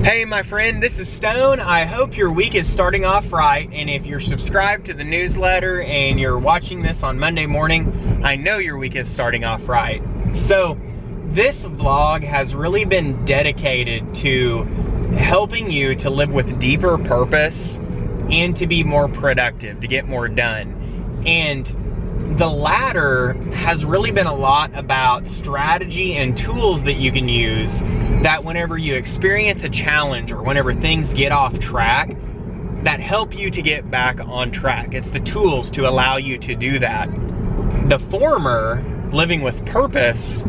Hey my friend, this is Stone. I hope your week is starting off right, and if you're subscribed to the newsletter and you're watching this on Monday morning, I know your week is starting off right. So this vlog has really been dedicated to helping you to live with deeper purpose and to be more productive, to get more done. And the latter has really been a lot about strategy and tools that you can use that whenever you experience a challenge or whenever things get off track, that help you to get back on track. It's the tools to allow you to do that. The former, living with purpose,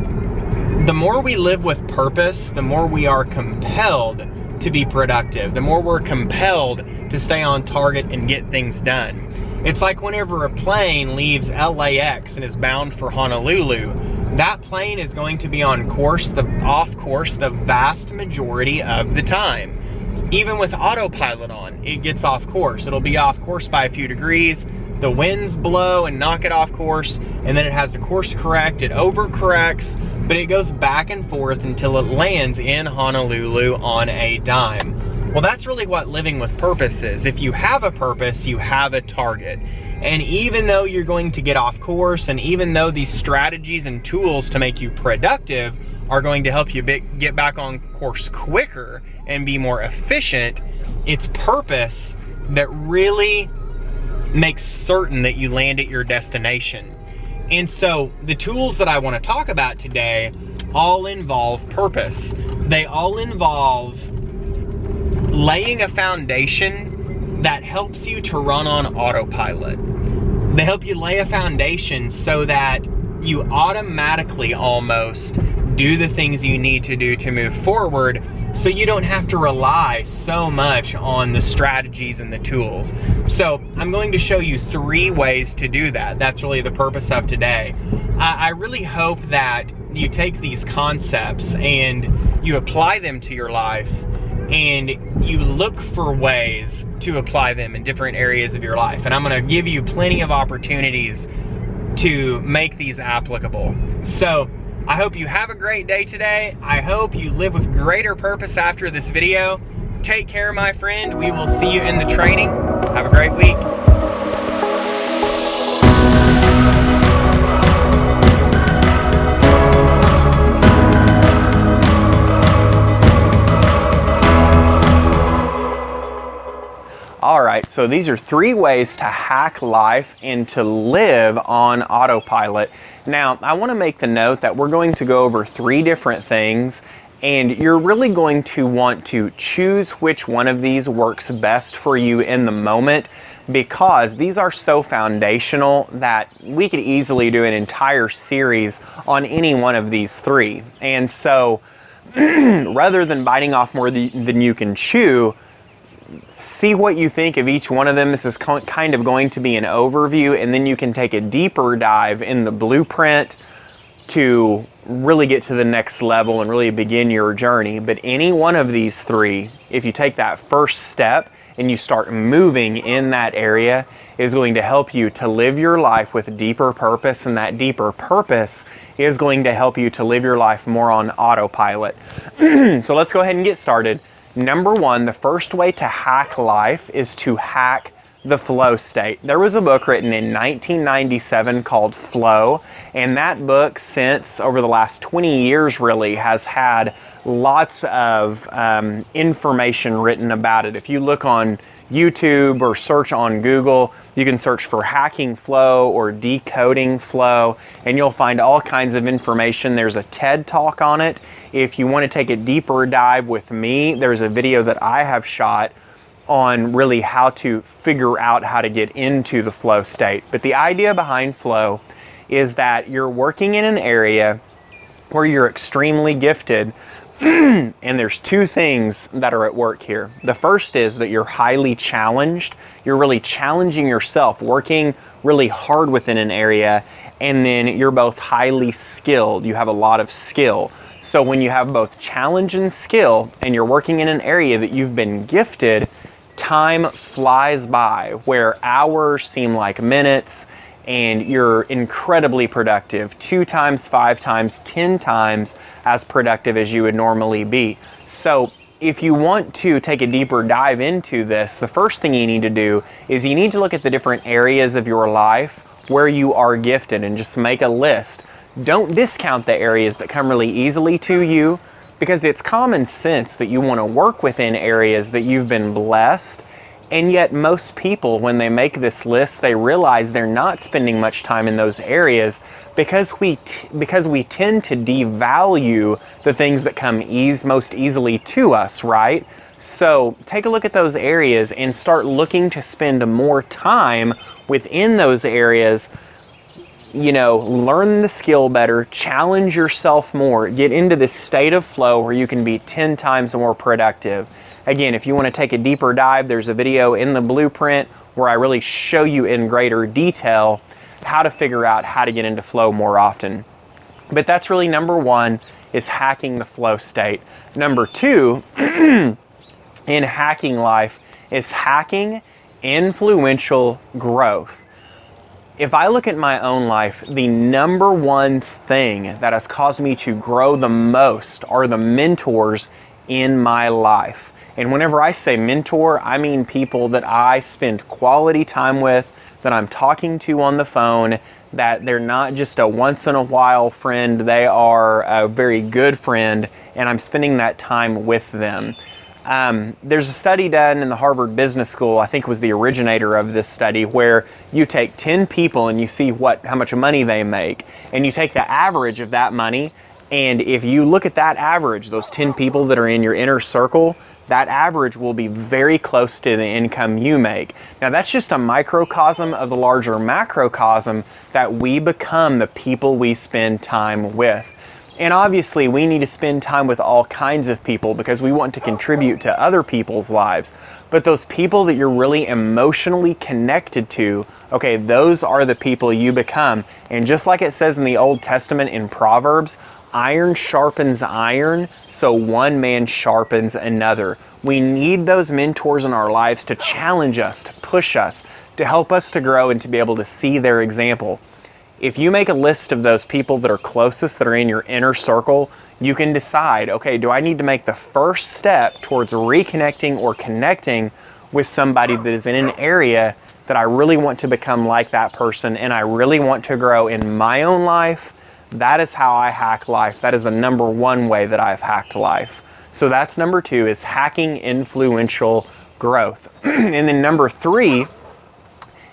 the more we live with purpose, the more we are compelled to be productive, the more we're compelled to stay on target and get things done. It's like whenever a plane leaves LAX and is bound for Honolulu, that plane is going to be on course, off course, the vast majority of the time. Even with AutoPilot on, it gets off course. It'll be off course by a few degrees, the winds blow and knock it off course, and then it has to course correct, it overcorrects, but it goes back and forth until it lands in Honolulu on a dime. Well, that's really what living with purpose is. If you have a purpose, you have a target. And even though you're going to get off course, and even though these strategies and tools to make you productive are going to help you get back on course quicker and be more efficient, it's purpose that really makes certain that you land at your destination. And so the tools that I want to talk about today all involve purpose. They all involve laying a foundation that helps you to run on autopilot. They help you lay a foundation so that you automatically almost do the things you need to do to move forward, so you don't have to rely so much on the strategies and the tools. So I'm going to show you 3 ways to do that. That's really the purpose of today. I really hope that you take these concepts and you apply them to your life, and you look for ways to apply them in different areas of your life. And I'm gonna give you plenty of opportunities to make these applicable. So I hope you have a great day today. I hope you live with greater purpose after this video. Take care, my friend. We will see you in the training. Have a great week. All right, so these are 3 ways to hack life and to live on autopilot. Now, I want to make the note that we're going to go over 3 different things, and you're really going to want to choose which one of these works best for you in the moment, because these are so foundational that we could easily do an entire series on any one of these 3. And so, rather than biting off more than you can chew, see what you think of each one of them. This is kind of going to be an overview, and then you can take a deeper dive in the blueprint to really get to the next level and really begin your journey. But any one of these 3, if you take that first step and you start moving in that area, is going to help you to live your life with deeper purpose, and that deeper purpose is going to help you to live your life more on autopilot. So let's go ahead and get started. Number 1, the first way to hack life is to hack the flow state. There was a book written in 1997 called Flow, and that book since over the last 20 years really has had lots of information written about it. If you look on YouTube or search on Google, you can search for hacking flow or decoding flow, and you'll find all kinds of information. There's a TED Talk on it. If you want to take a deeper dive with me, there's a video that I have shot on really how to figure out how to get into the flow state. But the idea behind flow is that you're working in an area where you're extremely gifted, and there's 2 things that are at work here. The first is that you're highly challenged. You're really challenging yourself, working really hard within an area, and then you're both highly skilled. You have a lot of skill. So when you have both challenge and skill, and you're working in an area that you've been gifted, time flies by, where hours seem like minutes, and you're incredibly productive, 2 times, 5 times, 10 times as productive as you would normally be. So if you want to take a deeper dive into this, the first thing you need to do is you need to look at the different areas of your life where you are gifted and just make a list. Don't discount the areas that come really easily to you, because it's common sense that you want to work within areas that you've been blessed. And yet most people, when they make this list, they realize they're not spending much time in those areas because we tend to devalue the things that come most easily to us, right? So take a look at those areas and start looking to spend more time within those areas. You know, learn the skill better, challenge yourself more, get into this state of flow where you can be 10 times more productive. Again, if you want to take a deeper dive, there's a video in the blueprint where I really show you in greater detail how to figure out how to get into flow more often. But that's really number one, is hacking the flow state. Number two, in hacking life, is hacking influential growth. If I look at my own life, the number one thing that has caused me to grow the most are the mentors in my life. And whenever I say mentor, I mean people that I spend quality time with, that I'm talking to on the phone, that they're not just a once in a while friend, they are a very good friend, and I'm spending that time with them. There's a study done in the Harvard Business School, I think was the originator of this study, where you take 10 people and you see how much money they make, and you take the average of that money, and if you look at that average, those 10 people that are in your inner circle, that average will be very close to the income you make. Now that's just a microcosm of the larger macrocosm, that we become the people we spend time with. And obviously we need to spend time with all kinds of people because we want to contribute to other people's lives. But those people that you're really emotionally connected to, okay, those are the people you become. And just like it says in the Old Testament in Proverbs, iron sharpens iron, so one man sharpens another. We need those mentors in our lives to challenge us, to push us, to help us to grow and to be able to see their example. If you make a list of those people that are closest, that are in your inner circle, you can decide, okay, do I need to make the first step towards reconnecting or connecting with somebody that is in an area that I really want to become like that person and I really want to grow in my own life? That is how I hack life. That is the number one way that I've hacked life. So that's number two, is hacking influential growth. And then number three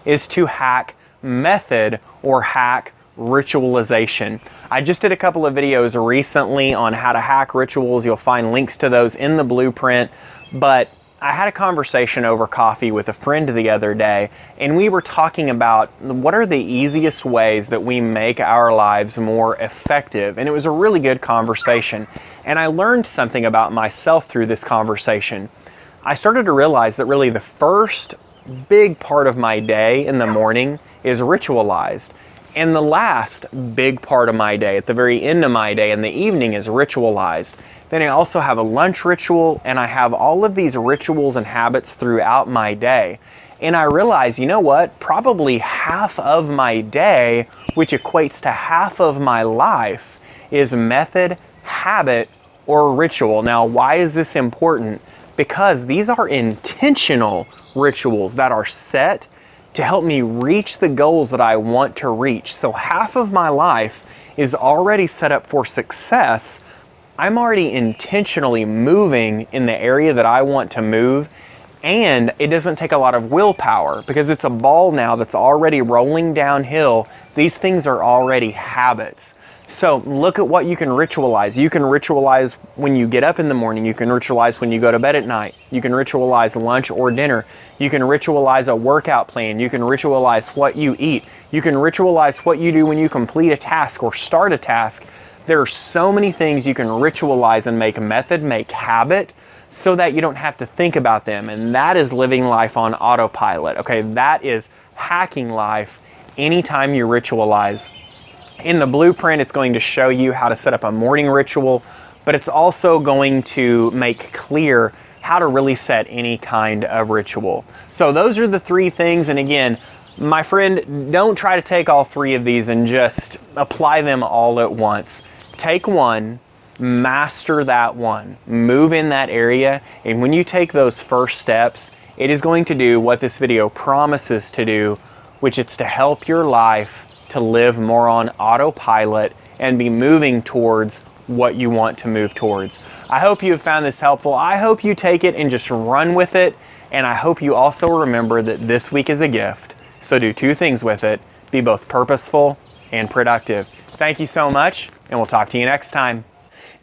is to hack method or hack ritualization. I just did a couple of videos recently on how to hack rituals. You'll find links to those in the blueprint. But I had a conversation over coffee with a friend the other day, and we were talking about what are the easiest ways that we make our lives more effective. And it was a really good conversation. And I learned something about myself through this conversation. I started to realize that really the first big part of my day in the morning is ritualized. And the last big part of my day, at the very end of my day in the evening, is ritualized. Then I also have a lunch ritual, and I have all of these rituals and habits throughout my day. And I realize, you know what? Probably half of my day, which equates to half of my life, is method, habit, or ritual. Now, why is this important? Because these are intentional rituals that are set to help me reach the goals that I want to reach. So half of my life is already set up for success. I'm already intentionally moving in the area that I want to move, and it doesn't take a lot of willpower because it's a ball now that's already rolling downhill. These things are already habits. So look at what you can ritualize. You can ritualize when you get up in the morning. You can ritualize when you go to bed at night. You can ritualize lunch or dinner. You can ritualize a workout plan. You can ritualize what you eat. You can ritualize what you do when you complete a task or start a task. There are so many things you can ritualize and make method, make habit, so that you don't have to think about them. And that is living life on autopilot. Okay, that is hacking life anytime you ritualize. In the blueprint, it's going to show you how to set up a morning ritual, but it's also going to make clear how to really set any kind of ritual. So those are the three things. And again, my friend, don't try to take all three of these and just apply them all at once. Take one, master that one, move in that area, and when you take those first steps, it is going to do what this video promises to do, which is to help your life to live more on autopilot and be moving towards what you want to move towards. I hope you have found this helpful. I hope you take it and just run with it, and I hope you also remember that this week is a gift. So do two things with it: be both purposeful and productive. Thank you so much, and we'll talk to you next time.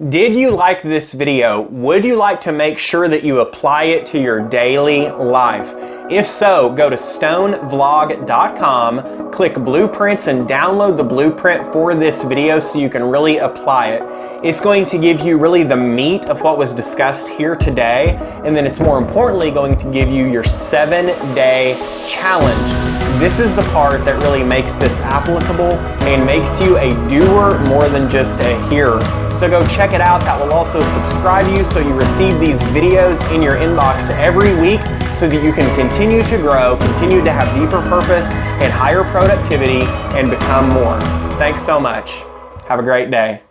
Did you like this video? Would you like to make sure that you apply it to your daily life? If so, go to stonevlog.com, click blueprints, and download the blueprint for this video so you can really apply it. It's going to give you really the meat of what was discussed here today, and then it's more importantly going to give you your 7-day challenge. This is the part that really makes this applicable and makes you a doer more than just a hearer. So go check it out. That will also subscribe you so you receive these videos in your inbox every week so that you can continue to grow, continue to have deeper purpose and higher productivity, and become more. Thanks so much. Have a great day.